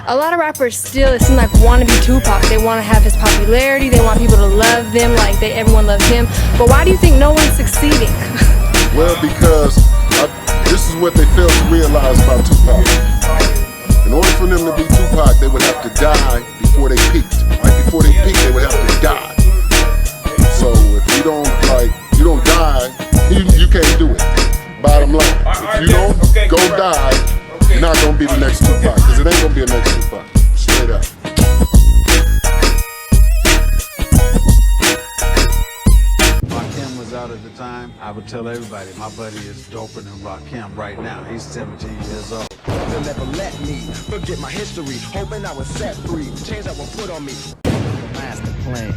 A lot of rappers still, it seems like, want to be Tupac. They want to have his popularity. They want people to love them like everyone loves him. But why do you think no one's succeeding? Well, because this is what they fail to realize about Tupac. In order for them to be Tupac, they would have to die before they peaked. Right before they peaked, they would have to die. So if you don't die, you can't do it. Bottom line, if you don't go die, you're not gonna be the next Tupac, because it ain't gonna be a next Tupac. Straight up. Rakim was out at the time. I would tell everybody my buddy is doper than Rakim right now. He's 17 years old. They'll never let me forget my history, hoping I was set free. Chains that were put on me. Master plan.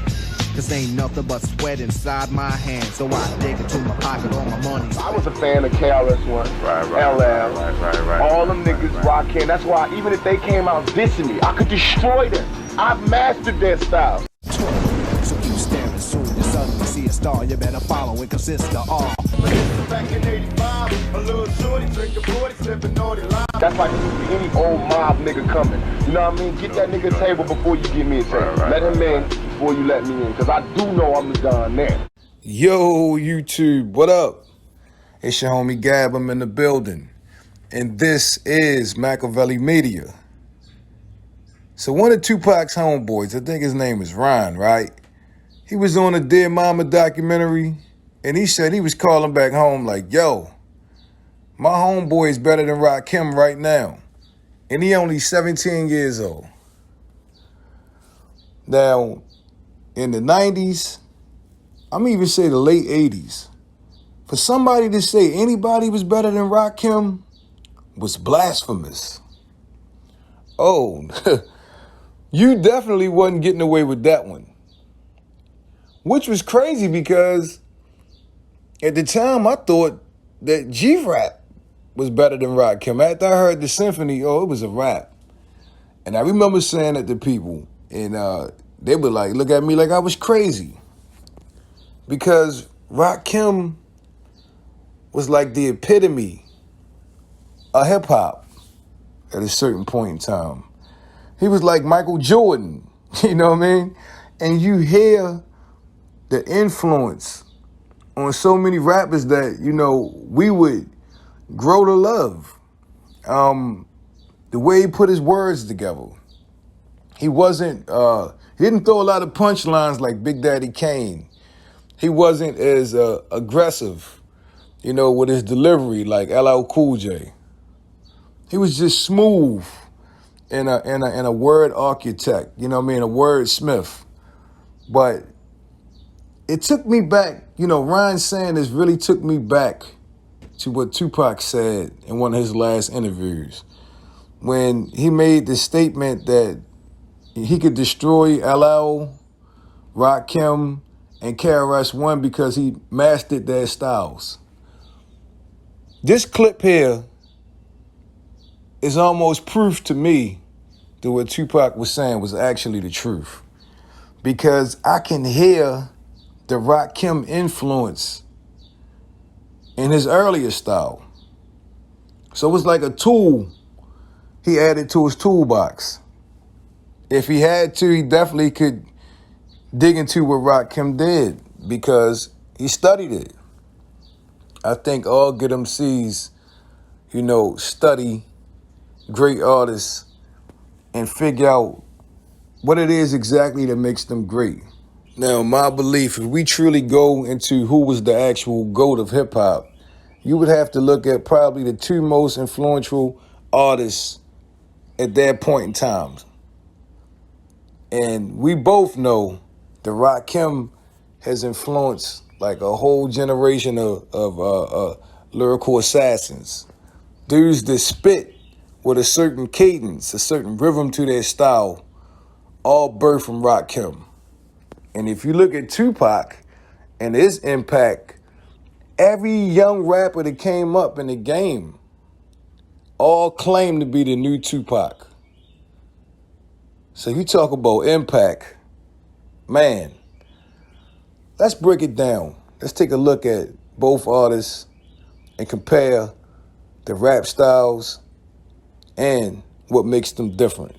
This ain't nothing but sweat inside my hands, so I dig into my pocket, all my money. I was a fan of KRS-One, LL, all them niggas Rakim. That's why even if they came out dissing me, I could destroy them. I've mastered their style. So keep staring, soon you suddenly see a star, you better follow it, cause it's the all. Back in 85, a little shorty drinking 40, slipping naughty line. That's like any old mob nigga coming. You know what I mean? Get that nigga a table before you give me a table. Let him in before you let me in, cause I do know I'm the Don there. Yo, YouTube, what up? It's your homie Gab, I'm in the building. And this is MAKAVELI Media. So one of Tupac's homeboys, I think his name is Ryan, right? He was on a Dear Mama documentary, and he said he was calling back home like, yo, my homeboy is better than Rakim right now. And he only 17 years old. Now, in the 90s, I'm even say the late 80s, for somebody to say anybody was better than Rakim was blasphemous. Oh, you definitely wasn't getting away with that one. Which was crazy because at the time I thought that G-Rap was better than Rakim. After I heard the symphony, oh, it was a rap. And I remember saying that to people, and they were like, look at me like I was crazy. Because Rakim was like the epitome of hip hop at a certain point in time. He was like Michael Jordan, you know what I mean? And you hear the influence on so many rappers that, you know, we would grow to love. The way he put his words together. He didn't throw a lot of punchlines like Big Daddy Kane. He wasn't as aggressive, you know, with his delivery like LL Cool J. He was just smooth and a word architect, you know what I mean, a wordsmith. But it took me back, you know, Ryan saying this really took me back to what Tupac said in one of his last interviews when he made the statement that he could destroy LL, Rakim, and KRS-One because he mastered their styles. This clip here is almost proof to me that what Tupac was saying was actually the truth. Because I can hear the Rakim influence in his earlier style. So it was like a tool he added to his toolbox. If he had to, he definitely could dig into what Rakim did because he studied it. I think all good MCs, you know, study great artists and figure out what it is exactly that makes them great. Now, my belief, if we truly go into who was the actual GOAT of hip hop, you would have to look at probably the two most influential artists at that point in time. And we both know that Rakim has influenced like a whole generation of lyrical assassins. Dudes that spit with a certain cadence, a certain rhythm to their style, all birthed from Rakim. And if you look at Tupac and his impact, every young rapper that came up in the game all claimed to be the new Tupac. So you talk about impact, man, let's break it down. Let's take a look at both artists and compare the rap styles and what makes them different.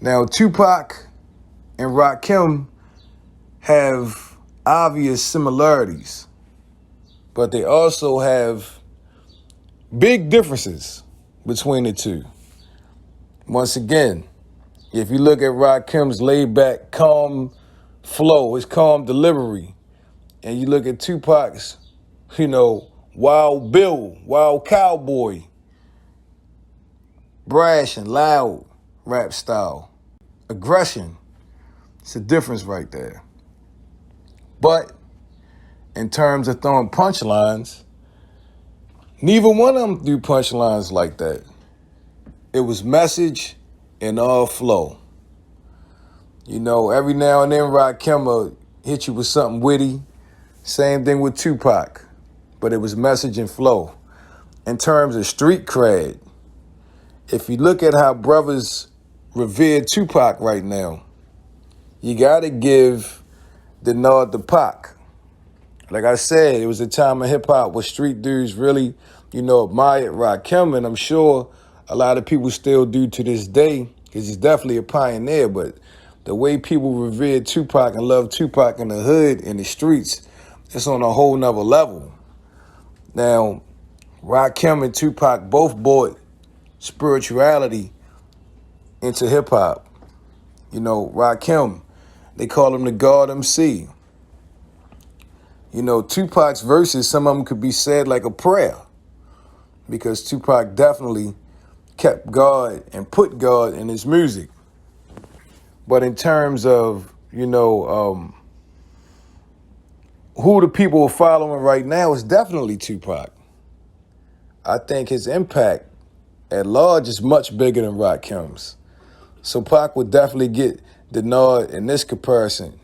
Now, Tupac and Rakim have obvious similarities, but they also have big differences between the two. Once again, if you look at Rakim's laid-back, calm flow, his calm delivery, and you look at Tupac's, wild Bill, wild cowboy, brash and loud rap style, aggression, it's a difference right there. But in terms of throwing punchlines, neither one of them threw punchlines like that. It was message and all flow. Every now and then Rakim will hit you with something witty. Same thing with Tupac, but it was message and flow. In terms of street cred, if you look at how brothers revere Tupac right now, you gotta give the nod to Pac. Like I said, it was a time in hip hop where street dudes really, admired Rakim, and I'm sure a lot of people still do to this day, because he's definitely a pioneer. But the way people revered Tupac and loved Tupac in the hood, in the streets, it's on a whole nother level. Now, Rakim and Tupac both brought spirituality into hip hop. Rakim, they call him the God MC. Tupac's verses, some of them could be said like a prayer, because Tupac definitely kept God and put God in his music. But in terms of, who the people are following right now is definitely Tupac. I think his impact at large is much bigger than Rakim's. So Pac would definitely get the nod in this comparison.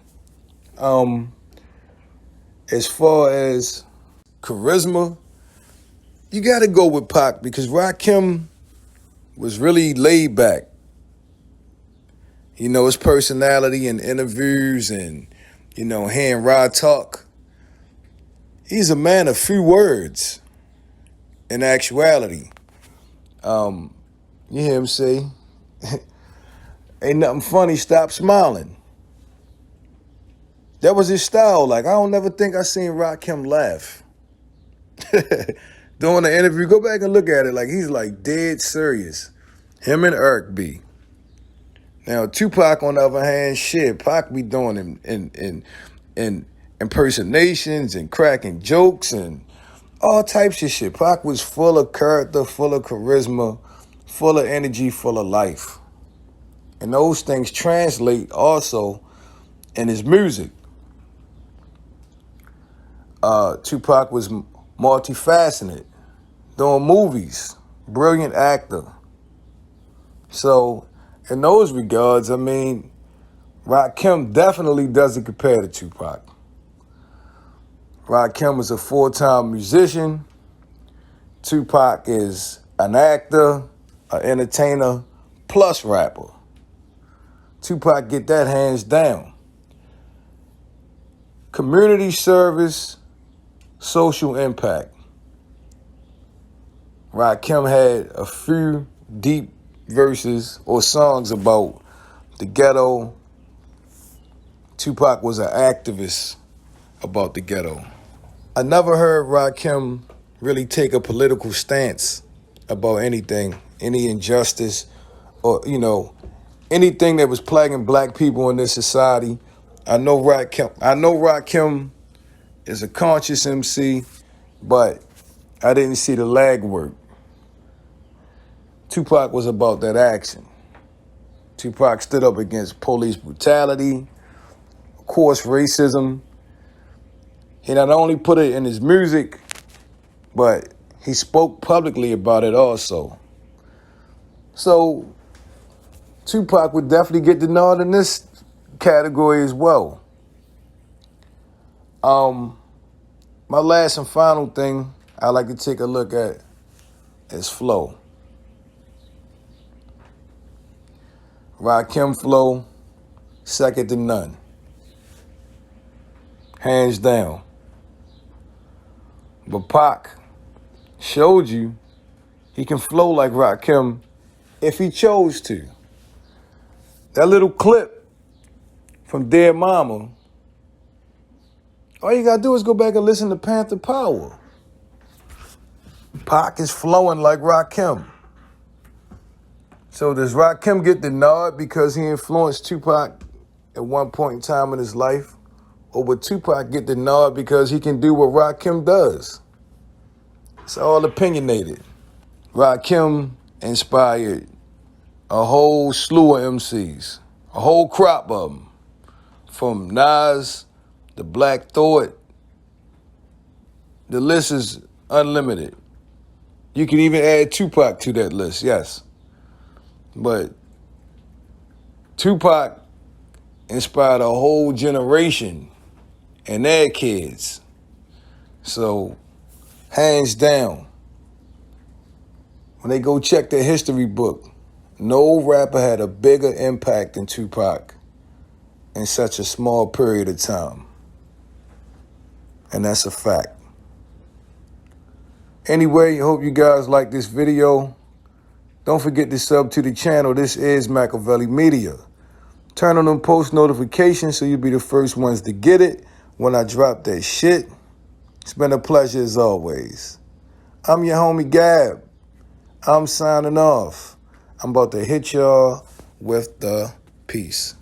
As far as charisma, you got to go with Pac, because Rakim was really laid back. His personality in interviews and, hearing Rod talk, he's a man of few words in actuality. You hear him say, ain't nothing funny, stop smiling. That was his style. Like, I don't never think I seen Rakim laugh. During the interview, go back and look at it. Like, he's like dead serious. Him and Eric B. Now, Tupac, on the other hand, Pac be doing in impersonations and cracking jokes and all types of shit. Pac was full of character, full of charisma, full of energy, full of life. And those things translate also in his music. Tupac was multifaceted, doing movies, brilliant actor. So, in those regards, Rakim definitely doesn't compare to Tupac. Rakim is a full-time musician. Tupac is an actor, an entertainer, plus rapper. Tupac get that hands down. Community service, social impact. Rakim had a few deep verses or songs about the ghetto. Tupac was an activist about the ghetto. I never heard Rakim really take a political stance about anything, any injustice, or, anything that was plaguing black people in this society. I know Rakim is a conscious MC, but I didn't see the leg work. Tupac was about that action. Tupac stood up against police brutality, of course, racism. He not only put it in his music, but he spoke publicly about it also. So Tupac would definitely get the nod in this category as well. My last and final thing I like to take a look at is flow. Rakim flow, second to none. Hands down. But Pac showed you he can flow like Rakim if he chose to. That little clip from Dear Mama, all you gotta do is go back and listen to Panther Power. Pac is flowing like Rakim. So does Rakim get the nod because he influenced Tupac at one point in time in his life? Or would Tupac get the nod because he can do what Rakim does? It's all opinionated. Rakim inspired a whole slew of MCs, a whole crop of them, from Nas, the Black Thought. The list is unlimited. You can even add Tupac to that list, yes. But Tupac inspired a whole generation and their kids. So, hands down, when they go check their history book, no rapper had a bigger impact than Tupac in such a small period of time. And that's a fact. Anyway, hope you guys like this video. Don't forget to sub to the channel. This is MAKAVELI Media. Turn on them post notifications so you'll be the first ones to get it when I drop that shit. It's been a pleasure as always. I'm your homie Gab. I'm signing off. I'm about to hit y'all with the peace.